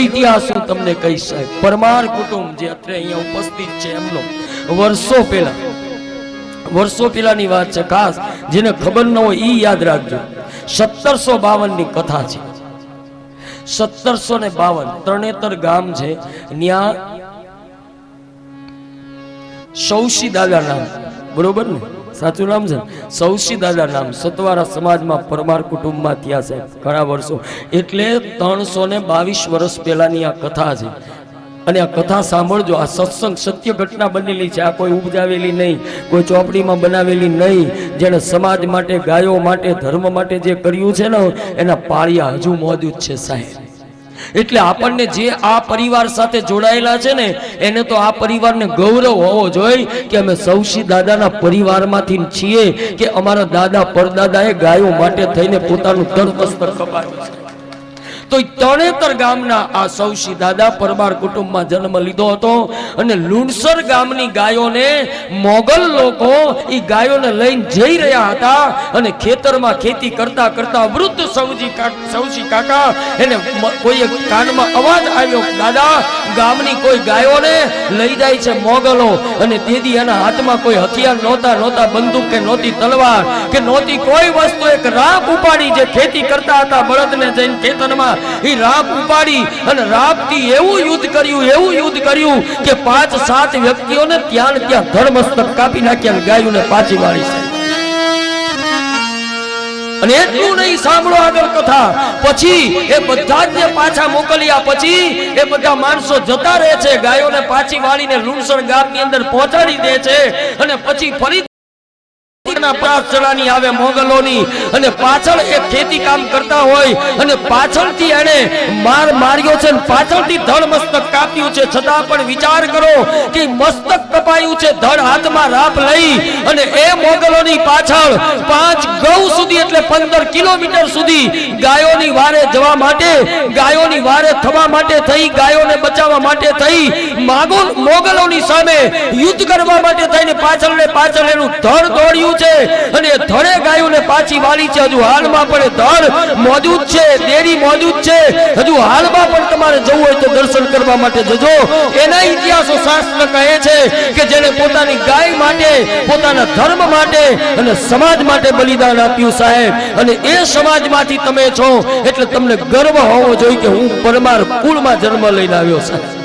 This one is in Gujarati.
ઇતિહાસ હું તમને કહીશ સાહેબ. પરમાર કુટુંબ જે અત્યારે અહીંયા ઉપસ્થિત છે એમનો વર્ષો પહેલાની વાત છે. ખાસ જેને ખબર ન હોય ઈ યાદ રાખજો. 1752 ની કથા છે. 1752 તરણેતર ગામ છે, ત્યાં સૌશી દાદા નામ, બરોબર ને? સાચું નામ છે સૌશી દાદા નામ. સતવારા સમાજમાં પરમાર કુટુંબમાં થયા છે ઘણા વર્ષો, એટલે 322 વર્ષ પહેલાની આ કથા છે. અને આ કથા સાંભળજો. આ સત્સંગ સત્ય ઘટના બનેલી છે. આ કોઈ ઉપજાવેલી નહીં, કોઈ ચોપડીમાં બનાવેલી નહીં. જેને સમાજ માટે, ગાયો માટે, ધર્મ માટે જે કર્યું છે ને એના પાળિયા હજુ મોજૂદ છે સાહેબ. એટલે આપણને જે આ પરિવાર સાથે જોડાયેલા છે ને એને તો આ પરિવારને ગૌરવ હોવો જોઈએ કે અમે સૌશી દાદાના પરિવારમાંથી છીએ, કે અમારા દાદા પરદાદાએ ગાયો માટે થઈને પોતાનું તન મસ્તક કપાવ્યું છે. તો તરણેતર ગામના આ સૌશી દાદા પરમાર કુટુંબમાં જન્મ લીધો હતો. અને લુણસર ગામની ગાયોને મોગલ લોકો એ ગાયોને લઈને જઈ રહ્યા હતા. અને ખેતરમાં ખેતી કરતા કરતા વૃદ્ધ સૌશી કાકા એને કોઈ કાનમાં અવાજ આવ્યો, દાદા ગામની કોઈ ગાયોને લઈ જાય છે મોગલો. અને તેથી એના હાથમાં કોઈ હથિયાર નહોતા, બંદૂક કે નહોતી તલવાર કે નહોતી કોઈ વસ્તુ. એક રાપ ઉપાડી, જે ખેતી કરતા હતા બળદને જઈને ખેતરમાં, એ રાપ ઉપાડી અને રાપથી એવું યુદ્ધ કર્યું કે 5-7 વ્યક્તિઓને ત્યાં ધર્મસ્તક કાપી નાખ્યા, ગાયોને પાછી વાળી છે. અને એટલું નહીં, સાંભળો આગળ કથા. પછી એ બધા જ પાછા મોકલ્યા, પછી એ બધા માણસો જતા રહે છે, ગાયોને પાછી વાળીને લુણસર ગામની અંદર પહોંચાડી દે છે. અને પછી ફરી ચડાની આવે મોગલોની, અને પાછળ એક ખેતી કામ કરતા હોય અને પાછળથી એને માર્યો છે, પાછળથી ધડ મસ્તક કાપ્યું છે. છતાં પણ વિચાર કરો કે મસ્તક કપાયું છે, ધડ હાથમાં રાપ લઈ અને એ મોગલોની પાછળ 5 ગૌ સુધી, એટલે 15 કિલોમીટર સુધી ગાયોની વારે જવા માટે, ગાયોની વારે થવા માટે થઈ, ગાયોને બચાવવા માટે થઈ, મોગલોની સામે યુદ્ધ કરવા માટે થઈને પાછળ એનું ધડ દોડ્યું છે. અને ધડે ગાયોને પાછી વાળી છે. હજુ હાલમાં પણ ધડ મોજૂદ છે, દેરી મોજૂદ છે. હજુ હાલમાં પણ તમારે જવું હોય તો દર્શન કરવા માટે જજો. એના ઇતિહાસો શાસ્ત્ર કહે છે કે જેને પોતાની ગાય માટે, પોતાના ધર્મ માટે અને સમાજ માટે બલિદાન આપ્યું સાહેબ. અને એ સમાજમાંથી તમે છો એટલે તમને ગર્વ હોવો જોઈએ કે હું પરમાર કુળમાં જન્મ લઈને આવ્યો સાહેબ.